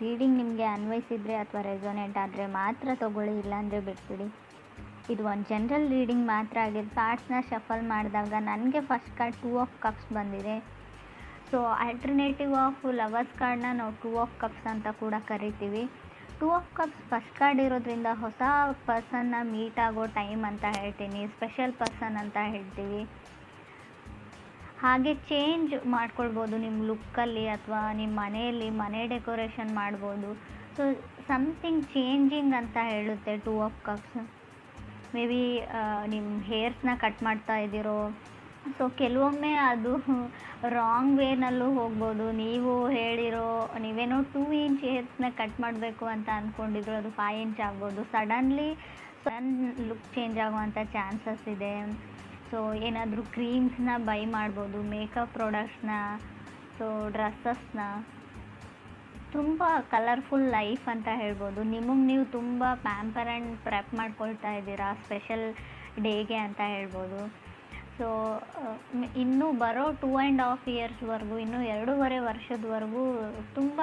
Reading ನಿಮಗೆ ಅನ್ವಯಿಸಿದರೆ ಅಥವಾ ರೆಸೊನೇಟ್ ಆದರೆ ಮಾತ್ರ ತೊಗೊಳ್ಳಿ, ಇಲ್ಲಾಂದರೆ ಬಿಟ್ಬಿಡಿ. ಇದು ಒಂದು ಜನರಲ್ ರೀಡಿಂಗ್ ಮಾತ್ರ ಆಗಿದೆ. ಕಾರ್ಡ್ಸ್ನ ಶಫಲ್ ಮಾಡಿದಾಗ ನನಗೆ ಫಸ್ಟ್ ಕಾರ್ಡ್ 2 ಆಫ್ ಕಪ್ಸ್ ಬಂದಿದೆ. ಸೊ ಆಲ್ಟರ್ನೇಟಿವ್ ಆಫ್ ಲವರ್ಸ್ ಕಾರ್ಡ್ನ ನಾವು 2 ಆಫ್ ಕಪ್ಸ್ ಅಂತ ಕೂಡ ಕರಿತೀವಿ. 2 ಆಫ್ ಕಪ್ಸ್ ಫಸ್ಟ್ ಕಾರ್ಡ್ ಇರೋದ್ರಿಂದ ಹೊಸ ಪರ್ಸನ್ನ ಮೀಟ್ ಆಗೋ ಟೈಮ್ ಅಂತ ಹೇಳ್ತೀನಿ, ಸ್ಪೆಷಲ್ ಪರ್ಸನ್ ಅಂತ ಹೇಳ್ತೀವಿ. ಹಾಗೆ ಚೇಂಜ್ ಮಾಡ್ಕೊಳ್ಬೋದು ನಿಮ್ಮ ಲುಕ್ಕಲ್ಲಿ ಅಥವಾ ನಿಮ್ಮ ಮನೆಯಲ್ಲಿ ಮನೆ ಡೆಕೋರೇಷನ್ ಮಾಡ್ಬೋದು. ಸೊ ಸಮಥಿಂಗ್ ಚೇಂಜಿಂಗ್ ಅಂತ ಹೇಳುತ್ತೆ 2 ಆಫ್ ಕಪ್ಸ್. ಮೇ ಬಿ ನಿಮ್ಮ ಹೇರ್ಸ್ನ ಕಟ್ ಮಾಡ್ತಾ ಇದ್ದೀರೋ, ಸೊ ಕೆಲವೊಮ್ಮೆ ಅದು ರಾಂಗ್ ವೇನಲ್ಲೂ ಹೋಗ್ಬೋದು. ನೀವು ಹೇಳಿರೋ ನೀವೇನೋ 2 ಇಂಚ್ ಹೇರ್ಸ್ನ ಕಟ್ ಮಾಡಬೇಕು ಅಂತ ಅಂದ್ಕೊಂಡಿದ್ರು, ಅದು 5 ಇಂಚ್ ಆಗ್ಬೋದು. ಸಡನ್ಲಿ ಲುಕ್ ಚೇಂಜ್ ಆಗುವಂಥ ಚಾನ್ಸಸ್ ಇದೆ. ಸೊ ಏನಾದರೂ ಕ್ರೀಮ್ಸ್ನ ಬೈ ಮಾಡ್ಬೋದು, ಮೇಕಪ್ ಪ್ರಾಡಕ್ಟ್ಸ್ನ, ಸೊ ಡ್ರೆಸ್ಸಸ್ನ. ತುಂಬ ಕಲರ್ಫುಲ್ ಲೈಫ್ ಅಂತ ಹೇಳ್ಬೋದು. ನಿಮಗೆ ನೀವು ತುಂಬ ಪ್ಯಾಂಪರ್ ಆ್ಯಂಡ್ ಪ್ರೆಪ್ ಮಾಡ್ಕೊಳ್ತಾ ಇದ್ದೀರಾ ಸ್ಪೆಷಲ್ ಡೇಗೆ ಅಂತ ಹೇಳ್ಬೋದು. ಸೊ ಇನ್ನೂ ಬರೋ 2.5 ಇಯರ್ಸ್ವರೆಗೂ, ಇನ್ನೂ 2.5 ವರ್ಷದವರೆಗೂ ತುಂಬ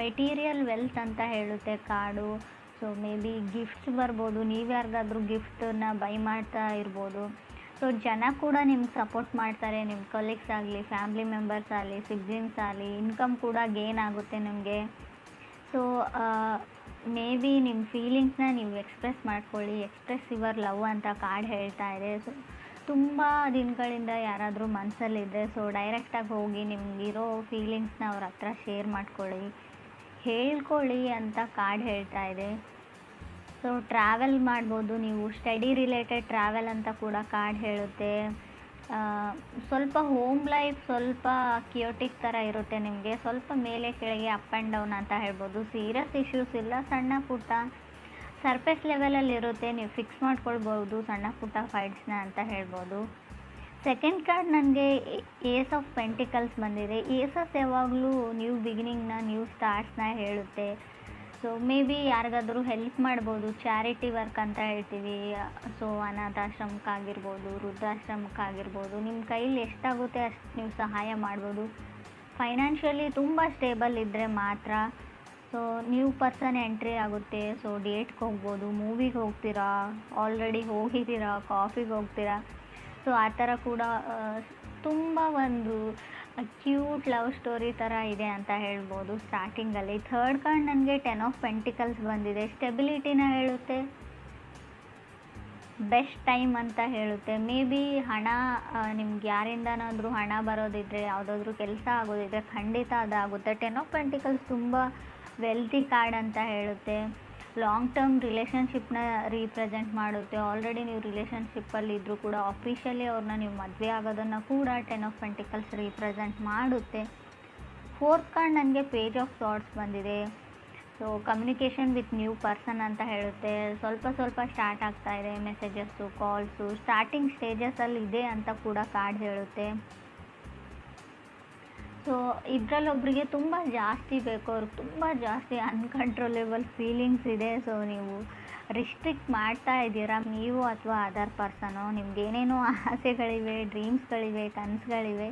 ಮೆಟೀರಿಯಲ್ ವೆಲ್ತ್ ಅಂತ ಹೇಳುತ್ತೆ card. So may be gifts ಬರ್ಬೋದು, ನೀವು ಯಾರಿಗಾದ್ರೂ ಗಿಫ್ಟನ್ನ ಬೈ ಮಾಡ್ತಾ ಇರ್ಬೋದು. ಸೊ ಜನ ಕೂಡ ನಿಮ್ಗೆ ಸಪೋರ್ಟ್ ಮಾಡ್ತಾರೆ, ನಿಮ್ಮ ಕೊಲೀಗ್ಸ್ ಆಗಲಿ, ಫ್ಯಾಮಿಲಿ ಮೆಂಬರ್ಸ್ ಆಗಲಿ, ಸಿಬ್ಲಿಂಗ್ಸ್ ಆಗಲಿ. ಇನ್ಕಮ್ ಕೂಡ ಗೇನ್ ಆಗುತ್ತೆ ನಿಮಗೆ. ಸೊ ಮೇ ಬಿ ನಿಮ್ಮ ಫೀಲಿಂಗ್ಸ್ನ ನೀವು ಎಕ್ಸ್ಪ್ರೆಸ್ ಮಾಡ್ಕೊಳ್ಳಿ. ಎಕ್ಸ್ಪ್ರೆಸ್ ಯುವರ್ ಲವ್ ಅಂತ ಕಾರ್ಡ್ ಹೇಳ್ತಾ ಇದೆ. ಸೊ ತುಂಬ ದಿನಗಳಿಂದ ಯಾರಾದರೂ ಮನಸ್ಸಲ್ಲಿದ್ದರೆ ಸೊ ಡೈರೆಕ್ಟಾಗಿ ಹೋಗಿ ನಿಮಗಿರೋ ಫೀಲಿಂಗ್ಸ್ನ ಅವ್ರ ಹತ್ರ ಶೇರ್ ಮಾಡ್ಕೊಳ್ಳಿ, ಹೇಳ್ಕೊಳ್ಳಿ ಅಂತ ಕಾರ್ಡ್ ಹೇಳ್ತಾ ಇದೆ. ಸೊ ಟ್ರಾವೆಲ್ ಮಾಡ್ಬೋದು ನೀವು, ಸ್ಟಡಿ ರಿಲೇಟೆಡ್ ಟ್ರಾವೆಲ್ ಅಂತ ಕೂಡ ಕಾರ್ಡ್ ಹೇಳುತ್ತೆ. ಸ್ವಲ್ಪ ಹೋಮ್ ಲೈಫ್ ಸ್ವಲ್ಪ ಕಿಯೋಟಿಕ್ ಥರ ಇರುತ್ತೆ ನಿಮಗೆ, ಸ್ವಲ್ಪ ಮೇಲೆ ಕೆಳಗೆ ಅಪ್ ಆ್ಯಂಡ್ ಡೌನ್ ಅಂತ ಹೇಳ್ಬೋದು. ಸೀರಿಯಸ್ ಇಶ್ಯೂಸ್ ಇಲ್ಲ, ಸಣ್ಣ ಪುಟ್ಟ ಸರ್ಫೇಸ್ ಲೆವೆಲಲ್ಲಿ ಇರುತ್ತೆ, ನೀವು ಫಿಕ್ಸ್ ಮಾಡ್ಕೊಳ್ಬೋದು ಸಣ್ಣ ಪುಟ್ಟ ಫೈಟ್ಸ್ನ ಅಂತ ಹೇಳ್ಬೋದು. ಸೆಕೆಂಡ್ ಕಾರ್ಡ್ ನನಗೆ ಏಸ್ ಆಫ್ ಪೆಂಟಿಕಲ್ಸ್ ಬಂದಿದೆ. ಏಸಸ್ ಯಾವಾಗಲೂ ನ್ಯೂ ಬಿಗಿನಿಂಗ್ನ, ನ್ಯೂ ಸ್ಟಾರ್ಟ್ಸ್ನ ಹೇಳುತ್ತೆ. ಸೊ ಮೇ ಬಿ ಯಾರಿಗಾದ್ರೂ ಹೆಲ್ಪ್ ಮಾಡ್ಬೋದು, ಚಾರಿಟಿ ವರ್ಕ್ ಅಂತ ಹೇಳ್ತೀವಿ. ಸೊ ಅನಾಥಾಶ್ರಮಕ್ಕಾಗಿರ್ಬೋದು, ವೃದ್ಧಾಶ್ರಮಕ್ಕಾಗಿರ್ಬೋದು, ನಿಮ್ಮ ಕೈಲಿ ಎಷ್ಟಾಗುತ್ತೆ ಅಷ್ಟು ನೀವು ಸಹಾಯ ಮಾಡ್ಬೋದು. ಫೈನಾನ್ಷಿಯಲಿ ತುಂಬ ಸ್ಟೇಬಲ್ ಇದ್ದರೆ ಮಾತ್ರ. ಸೊ ನ್ಯೂ ಪರ್ಸನ್ ಎಂಟ್ರಿ ಆಗುತ್ತೆ. ಸೊ ಡೇಟ್ಗೆ ಹೋಗ್ಬೋದು, ಮೂವಿಗೆ ಹೋಗ್ತೀರಾ, ಆಲ್ರೆಡಿ ಹೋಗಿದ್ದೀರಾ, ಕಾಫಿಗೆ ಹೋಗ್ತೀರಾ. ಸೊ ಆ ಥರ ಕೂಡ ತುಂಬ ಒಂದು ಕ್ಯೂಟ್ ಲವ್ ಸ್ಟೋರಿ ಥರ ಇದೆ ಅಂತ ಹೇಳ್ಬೋದು ಸ್ಟಾರ್ಟಿಂಗಲ್ಲಿ. ಥರ್ಡ್ ಕಾರ್ಡ್ ನನಗೆ 10 ಆಫ್ ಪೆಂಟಿಕಲ್ಸ್ ಬಂದಿದೆ. ಸ್ಟೆಬಿಲಿಟಿನ ಹೇಳುತ್ತೆ, ಬೆಸ್ಟ್ ಟೈಮ್ ಅಂತ ಹೇಳುತ್ತೆ. ಮೇ ಬಿ ಹಣ, ನಿಮ್ಗೆ ಯಾರಿಂದನಾದರೂ ಹಣ ಬರೋದಿದ್ರೆ, ಯಾವುದಾದ್ರೂ ಕೆಲಸ ಆಗೋದಿದ್ರೆ ಖಂಡಿತ ಅದಾಗುತ್ತೆ. 10 ಆಫ್ ಪೆಂಟಿಕಲ್ಸ್ ತುಂಬ ವೆಲ್ತಿ ಕಾರ್ಡ್ ಅಂತ ಹೇಳುತ್ತೆ. ಲಾಂಗ್ ಟರ್ಮ್ ರಿಲೇಷನ್ಶಿಪ್ನ ರೀಪ್ರೆಸೆಂಟ್ ಮಾಡುತ್ತೆ. ಆಲ್ರೆಡಿ ನೀವು ರಿಲೇಷನ್ಶಿಪ್ಪಲ್ಲಿ ಇದ್ದರೂ ಕೂಡ ಆಫಿಷಿಯಲಿ ಅವ್ರನ್ನ ನೀವು ಮದುವೆ ಆಗೋದನ್ನು ಕೂಡ 10 ಆಫ್ ಪೆಂಟಿಕಲ್ಸ್ ರೀಪ್ರೆಸೆಂಟ್ ಮಾಡುತ್ತೆ. ಫೋರ್ತ್ ಕಾರ್ಡ್ ನನಗೆ ಪೇಜ್ ಆಫ್ ಥಾಟ್ಸ್ ಬಂದಿದೆ. So communication with new person ಅಂತ ಹೇಳುತ್ತೆ. ಸ್ವಲ್ಪ ಸ್ಟಾರ್ಟ್ ಆಗ್ತಾ ಇದೆ, ಮೆಸೇಜಸ್ಸು, ಕಾಲ್ಸು ಸ್ಟಾರ್ಟಿಂಗ್ ಸ್ಟೇಜಸಲ್ಲಿ ಇದೆ ಅಂತ ಕೂಡ ಕಾರ್ಡ್ ಹೇಳುತ್ತೆ. ಸೊ ಇದರಲ್ಲೊಬ್ಬರಿಗೆ ತುಂಬ ಜಾಸ್ತಿ ಬೇಕು, ಅವ್ರಿಗೆ ತುಂಬ ಜಾಸ್ತಿ ಅನ್ಕಂಟ್ರೋಲೇಬಲ್ ಫೀಲಿಂಗ್ಸ್ ಇದೆ. ಸೊ ನೀವು ರಿಸ್ಟ್ರಿಕ್ಟ್ ಮಾಡ್ತಾ ಇದ್ದೀರಾ, ನೀವು ಅಥವಾ ಅದರ್ ಪರ್ಸನು. ನಿಮ್ಗೇನೇನೋ ಆಸೆಗಳಿವೆ, ಡ್ರೀಮ್ಸ್ಗಳಿವೆ, ಕನಸುಗಳಿವೆ.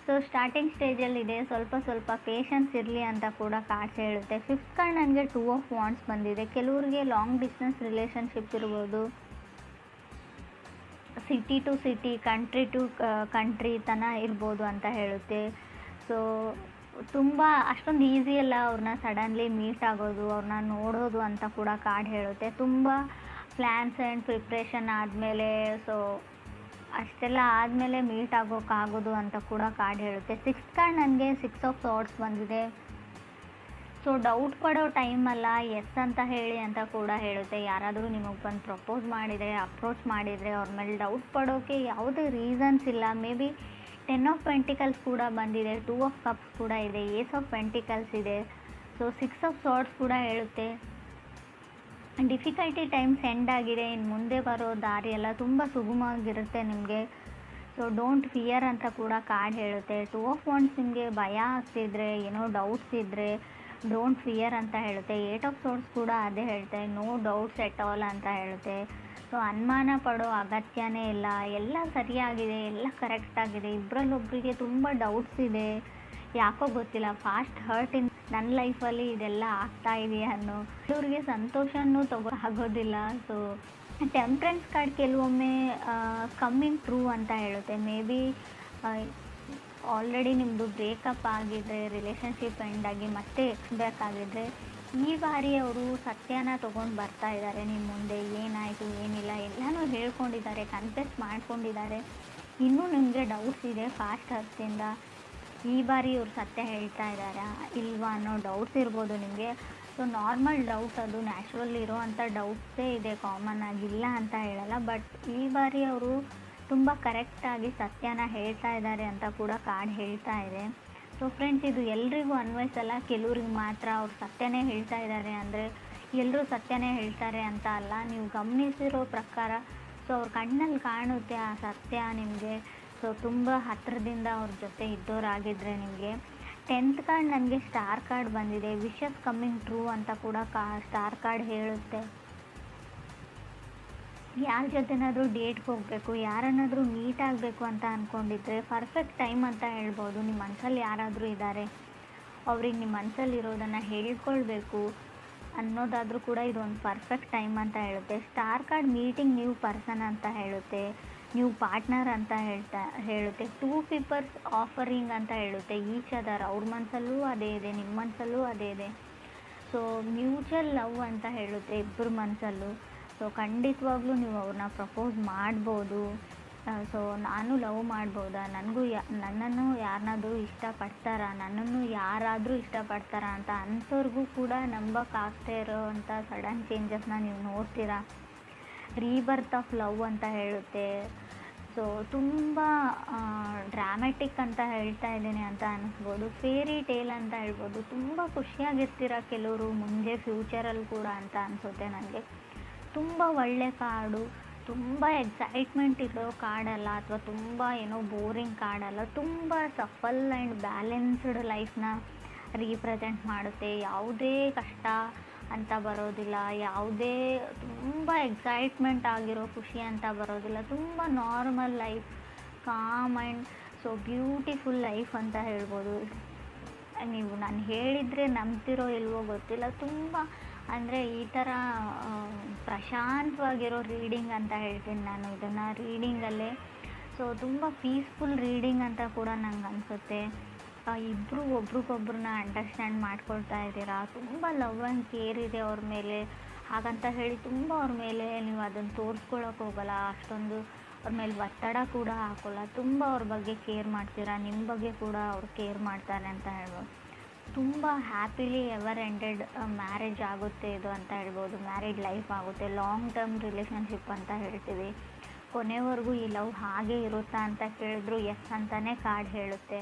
ಸೊ ಸ್ಟಾರ್ಟಿಂಗ್ ಸ್ಟೇಜಲ್ಲಿದೆ, ಸ್ವಲ್ಪ ಪೇಷನ್ಸ್ ಇರಲಿ ಅಂತ ಕೂಡ ಕಾರ್ಡ್ಸ್ ಹೇಳುತ್ತೆ. ಫಿಫ್ತ್ ಕಾರ್ಡ್ ನನಗೆ 2 ಆಫ್ ವಾಂಡ್ಸ್ ಬಂದಿದೆ. ಕೆಲವ್ರಿಗೆ ಲಾಂಗ್ ಡಿಸ್ಟೆನ್ಸ್ ರಿಲೇಷನ್ಶಿಪ್ ಇರ್ಬೋದು, city to city, country to country ತನ ಇರ್ಬೋದು ಅಂತ ಹೇಳುತ್ತೆ. ಸೊ ತುಂಬ ಅಷ್ಟೊಂದು ಈಸಿ ಅಲ್ಲ ಅವ್ರನ್ನ ಸಡನ್ಲಿ ಮೀಟ್ ಆಗೋದು, ಅವ್ರನ್ನ ನೋಡೋದು ಅಂತ ಕೂಡ ಕಾರ್ಡ್ ಹೇಳುತ್ತೆ. ತುಂಬ ಪ್ಲ್ಯಾನ್ಸ್ ಆ್ಯಂಡ್ ಪ್ರಿಪ್ರೇಷನ್ ಆದಮೇಲೆ, ಸೊ ಅಷ್ಟೆಲ್ಲ ಆದಮೇಲೆ ಮೀಟ್ ಆಗೋಕ್ಕಾಗೋದು ಅಂತ ಕೂಡ ಕಾರ್ಡ್ ಹೇಳುತ್ತೆ. ಸಿಕ್ಸ್ತ್ ಕಾರ್ಡ್ ನನಗೆ 6 ಆಫ್ ಥಾಟ್ಸ್ ಬಂದಿದೆ. ಸೊ ಡೌಟ್ ಪಡೋ ಟೈಮಲ್ಲ, ಎಸ್ ಅಂತ ಹೇಳಿ ಅಂತ ಕೂಡ ಹೇಳುತ್ತೆ. ಯಾರಾದರೂ ನಿಮಗೆ ಬಂದು ಪ್ರಪೋಸ್ ಮಾಡಿದರೆ, ಅಪ್ರೋಚ್ ಮಾಡಿದರೆ, ಅವ್ರ ಮೇಲೆ ಡೌಟ್ ಪಡೋಕ್ಕೆ ಯಾವುದೇ ರೀಸನ್ಸ್ ಇಲ್ಲ. ಮೇ ಬಿ 10 ಆಫ್ ಪೆಂಟಿಕಲ್ಸ್ ಕೂಡ ಬಂದಿದೆ, 2 ಆಫ್ ಕಪ್ಸ್ ಕೂಡ ಇದೆ, ಏಸ್ ಆಫ್ ಪೆಂಟಿಕಲ್ಸ್ ಇದೆ. ಸೊ 6 ಆಫ್ ಥಾಟ್ಸ್ ಕೂಡ ಹೇಳುತ್ತೆ ಡಿಫಿಕಲ್ಟಿ ಟೈಮ್ಸ್ ಎಂಡ್ ಆಗಿದೆ, ಇನ್ನು ಮುಂದೆ ಬರೋ ದಾರಿ ಎಲ್ಲ ತುಂಬ ಸುಗಮವಾಗಿರುತ್ತೆ ನಿಮಗೆ. ಸೊ ಡೋಂಟ್ ಫಿಯರ್ ಅಂತ ಕೂಡ ಕಾರ್ಡ್ ಹೇಳುತ್ತೆ. 2 ಆಫ್ ವಾಂಡ್ಸ್ ನಿಮಗೆ ಭಯ ಆಗ್ತಿದ್ರೆ, ಏನೋ ಡೌಟ್ಸ್ ಇದ್ದರೆ ಡೋಂಟ್ ಫಿಯರ್ ಅಂತ ಹೇಳುತ್ತೆ. 8 ಆಫ್ ಥಾಟ್ಸ್ ಕೂಡ ಅದೇ ಹೇಳ್ತೆ, ನೋ ಡೌಟ್ಸ್ ಎಟ್ ಆಲ್ ಅಂತ ಹೇಳುತ್ತೆ. ಸೊ ಅನುಮಾನ ಪಡೋ ಅಗತ್ಯನೇ ಇಲ್ಲ, ಎಲ್ಲ ಸರಿಯಾಗಿದೆ, ಎಲ್ಲ ಕರೆಕ್ಟಾಗಿದೆ. ಇಬ್ಬರಲ್ಲೊಬ್ಬರಿಗೆ ತುಂಬ ಡೌಟ್ಸ್ ಇದೆ, ಯಾಕೋ ಗೊತ್ತಿಲ್ಲ, ಫಾಸ್ಟ್ ಹರ್ಟ್ ಇನ್ ನನ್ನ ಲೈಫಲ್ಲಿ ಇದೆಲ್ಲ ಆಗ್ತಾ ಇದೆಯಾ ಅನ್ನೋ ಇವ್ರಿಗೆ ಸಂತೋಷನೂ ಆಗೋದಿಲ್ಲ. ಸೊ ಟೆಂಪ್ರೆನ್ಸ್ ಕಾರ್ಡ್ ಕೆಲವೊಮ್ಮೆ ಕಮ್ಮಿಂಗ್ ಟ್ರೂ ಅಂತ ಹೇಳುತ್ತೆ. ಮೇ ಬಿ ಆಲ್ರೆಡಿ ನಿಮ್ಮದು ಬ್ರೇಕಪ್ ಆಗಿದ್ದರೆ, ರಿಲೇಷನ್ಶಿಪ್ ಎಂಡ್ ಆಗಿ ಮತ್ತೆ ಬ್ಯಾಕ್ ಆಗಿದ್ದರೆ, ಈ ಬಾರಿ ಅವರು ಸತ್ಯನ ತೊಗೊಂಡು ಬರ್ತಾ ಇದ್ದಾರೆ ನಿಮ್ಮ ಮುಂದೆ. ಏನಾಯಿತು ಏನಿಲ್ಲ ಎಲ್ಲನೂ ಹೇಳ್ಕೊಂಡಿದ್ದಾರೆ, ಕನ್ಫೆಸ್ ಮಾಡ್ಕೊಂಡಿದ್ದಾರೆ. ಇನ್ನೂ ನಿಮಗೆ ಡೌಟ್ಸ್ ಇದೆ ಫಾಸ್ಟ್ ಹರ್ತಿಂದ. ಈ ಬಾರಿ ಇವ್ರು ಸತ್ಯ ಹೇಳ್ತಾ ಇದ್ದಾರಾ ಇಲ್ವಾ ಅನ್ನೋ ಡೌಟ್ಸ್ ಇರ್ಬೋದು ನಿಮಗೆ. ಸೊ ನಾರ್ಮಲ್ ಡೌಟ್, ಅದು ನ್ಯಾಚುರಲ್ ಇರೋ ಅಂಥ ಡೌಟ್ಸೇ ಇದೆ, ಕಾಮನ್ ಆಗಿಲ್ಲ ಅಂತ ಹೇಳಲ್ಲ. ಬಟ್ ಈ ಬಾರಿ ಅವರು ತುಂಬ ಕರೆಕ್ಟಾಗಿ ಸತ್ಯನ ಹೇಳ್ತಾ ಇದ್ದಾರೆ ಅಂತ ಕೂಡ ಕಾರ್ಡ್ ಹೇಳ್ತಾ ಇದೆ. ಸೊ ಫ್ರೆಂಡ್ಸ್, ಇದು ಎಲ್ರಿಗೂ ಅನ್ವಯಿಸಲ್ಲ, ಕೆಲವ್ರಿಗೆ ಮಾತ್ರ. ಅವ್ರು ಸತ್ಯನೇ ಹೇಳ್ತಾ ಇದ್ದಾರೆ ಅಂದರೆ ಎಲ್ಲರೂ ಸತ್ಯನೇ ಹೇಳ್ತಾರೆ ಅಂತ ಅಲ್ಲ. ನೀವು ಗಮನಿಸಿರೋ ಪ್ರಕಾರ ಸೊ ಅವ್ರ ಕಣ್ಣಲ್ಲಿ ಕಾಣುತ್ತೆ ಆ ಸತ್ಯ ನಿಮಗೆ. ಸೊ ತುಂಬ ಹತ್ತಿರದಿಂದ ಅವ್ರ ಜೊತೆ ಇದ್ದವರಾಗಿದ್ದರೆ ನಿಮಗೆ. 10th ಕಾರ್ಡ್ ನನಗೆ ಸ್ಟಾರ್ ಕಾರ್ಡ್ ಬಂದಿದೆ. ವಿಶಸ್ ಕಮ್ಮಿಂಗ್ ಟ್ರೂ ಅಂತ ಕೂಡ ಸ್ಟಾರ್ ಕಾರ್ಡ್ ಹೇಳುತ್ತೆ. ಯಾರ ಜೊತೆನಾದರೂ ಡೇಟ್ಗೆ ಹೋಗಬೇಕು, ಯಾರನ್ನಾದರೂ ಮೀಟ್ ಆಗಬೇಕು ಅಂತ ಅಂದ್ಕೊಂಡಿದ್ರೆ ಪರ್ಫೆಕ್ಟ್ ಟೈಮ್ ಅಂತ ಹೇಳ್ಬೋದು. ನಿಮ್ಮ ಮನಸ್ಸಲ್ಲಿ ಯಾರಾದರೂ ಇದ್ದಾರೆ, ಅವ್ರಿಗೆ ನಿಮ್ಮ ಮನಸ್ಸಲ್ಲಿ ಇರೋದನ್ನು ಹೇಳ್ಕೊಳ್ಬೇಕು ಅನ್ನೋದಾದರೂ ಕೂಡ ಇದು ಒಂದು ಪರ್ಫೆಕ್ಟ್ ಟೈಮ್ ಅಂತ ಹೇಳುತ್ತೆ. Star card meeting new person ಅಂತ ಹೇಳುತ್ತೆ, ನ್ಯೂ ಪಾರ್ಟ್ನರ್ ಅಂತ ಹೇಳುತ್ತೆ. 2 ಪೀಪಲ್ಸ್ ಆಫರಿಂಗ್ ಅಂತ ಹೇಳುತ್ತೆ ಈಚ್ ಅದರ್. ಅವ್ರ ಮನಸ್ಸಲ್ಲೂ ಅದೇ ಇದೆ, ನಿಮ್ಮ ಮನಸ್ಸಲ್ಲೂ ಅದೇ ಇದೆ. ಸೊ ಮ್ಯೂಚುವಲ್ ಲವ್ ಅಂತ ಹೇಳುತ್ತೆ ಇಬ್ಬರ ಮನಸ್ಸಲ್ಲೂ. ಸೊ ಖಂಡಿತವಾಗ್ಲೂ ನೀವು ಅವ್ರನ್ನ ಪ್ರಪೋಸ್ ಮಾಡ್ಬೋದು. ಸೊ ನಾನು ಲವ್ ಮಾಡ್ಬೋದಾ, ನನ್ನನ್ನು ಯಾರನ್ನಾದರೂ ಇಷ್ಟಪಡ್ತಾರಾ, ನನ್ನನ್ನು ಯಾರಾದರೂ ಇಷ್ಟಪಡ್ತಾರಾ ಅಂತ ಅಂಥವ್ರಿಗೂ ಕೂಡ ನಂಬಕ್ಕಾಗ್ತಾ ಇರೋ ಅಂಥ ಸಡನ್ ಚೇಂಜಸ್ನ ನೀವು ನೋಡ್ತೀರಾ. ರೀಬರ್ತ್ ಆಫ್ ಲವ್ ಅಂತ ಹೇಳುತ್ತೆ. ಸೊ ತುಂಬ ಡ್ರಾಮ್ಯಾಟಿಕ್ ಅಂತ ಹೇಳ್ತಾ ಇದ್ದೀನಿ ಅಂತ ಅನ್ನಿಸ್ಬೋದು, ಫೇರಿ ಟೇಲ್ ಅಂತ ಹೇಳ್ಬೋದು. ತುಂಬ ಖುಷಿಯಾಗಿರ್ತೀರ ಕೆಲವರು ಮುಂದೆ ಫ್ಯೂಚರಲ್ಲಿ ಕೂಡ ಅಂತ ಅನಿಸುತ್ತೆ ನನಗೆ. ತುಂಬ ಒಳ್ಳೆ ಕಾರ್ಡು, ತುಂಬ ಎಕ್ಸೈಟ್ಮೆಂಟ್ ಇರೋ ಕಾರ್ಡಲ್ಲ, ಅಥವಾ ತುಂಬ ಏನೋ ಬೋರಿಂಗ್ ಕಾರ್ಡಲ್ಲ. ತುಂಬ ಸಫಲ್ ಆ್ಯಂಡ್ ಬ್ಯಾಲೆನ್ಸ್ಡ್ ಲೈಫ್ನ ರೀಪ್ರೆಸೆಂಟ್ ಮಾಡುತ್ತೆ. ಯಾವುದೇ ಕಷ್ಟ ಅಂತ ಬರೋದಿಲ್ಲ, ಯಾವುದೇ ತುಂಬ ಎಕ್ಸೈಟ್ಮೆಂಟ್ ಆಗಿರೋ ಖುಷಿ ಅಂತ ಬರೋದಿಲ್ಲ. ತುಂಬ normal life, com and so beautiful life ಅಂತ ಹೇಳ್ಬೋದು. ನೀವು ನಾನು ಹೇಳಿದರೆ ನಂಬ್ತಿರೋ ಇಲ್ವೋ ಗೊತ್ತಿಲ್ಲ, ತುಂಬ ಅಂದರೆ ಈ ಥರ ಪ್ರಶಾಂತವಾಗಿರೋ ರೀಡಿಂಗ್ ಅಂತ ಹೇಳ್ತೀನಿ ನಾನು ಇದನ್ನು ರೀಡಿಂಗಲ್ಲೇ. ಸೊ ತುಂಬ ಪೀಸ್ಫುಲ್ ರೀಡಿಂಗ್ ಅಂತ ಕೂಡ ನಂಗೆ ಅನಿಸುತ್ತೆ. ಇಬ್ಬರು ಒಬ್ರಿಗೊಬ್ರನ್ನ ಅಂಡರ್ಸ್ಟ್ಯಾಂಡ್ ಮಾಡ್ಕೊಳ್ತಾ ಇದ್ದೀರಾ, ತುಂಬ ಲವ್ ಆ್ಯಂಡ್ ಕೇರ್ ಇದೆ ಅವ್ರ ಮೇಲೆ. ಹಾಗಂತ ಹೇಳಿ ತುಂಬ ಅವ್ರ ಮೇಲೆ ನೀವು ಅದನ್ನು ತೋರಿಸ್ಕೊಳಕ್ಕೆ ಹೋಗಲ್ಲ, ಅಷ್ಟೊಂದು ಅವ್ರ ಮೇಲೆ ಒತ್ತಡ ಕೂಡ ಹಾಕೋಲ್ಲ. ತುಂಬ ಅವ್ರ ಬಗ್ಗೆ ಕೇರ್ ಮಾಡ್ತೀರಾ, ನಿಮ್ಮ ಬಗ್ಗೆ ಕೂಡ ಅವ್ರು ಕೇರ್ ಮಾಡ್ತಾರೆ ಅಂತ ಹೇಳ್ಬೋದು. ತುಂಬ ಹ್ಯಾಪಿಲಿ ಎವರ್ ಎಂಡೆಡ್ ಮ್ಯಾರೇಜ್ ಆಗುತ್ತೆ ಇದು ಅಂತ ಹೇಳ್ಬೋದು. ಮ್ಯಾರಿಡ್ ಲೈಫ್ ಆಗುತ್ತೆ, ಲಾಂಗ್ ಟರ್ಮ್ ರಿಲೇಷನ್ಶಿಪ್ ಅಂತ ಹೇಳ್ತೀವಿ. ಕೊನೆವರೆಗೂ ಈ ಲವ್ ಹಾಗೆ ಇರುತ್ತಾ ಅಂತ ಕೇಳಿದ್ರು ಎಸ್ ಅಂತಲೇ ಕಾರ್ಡ್ ಹೇಳುತ್ತೆ.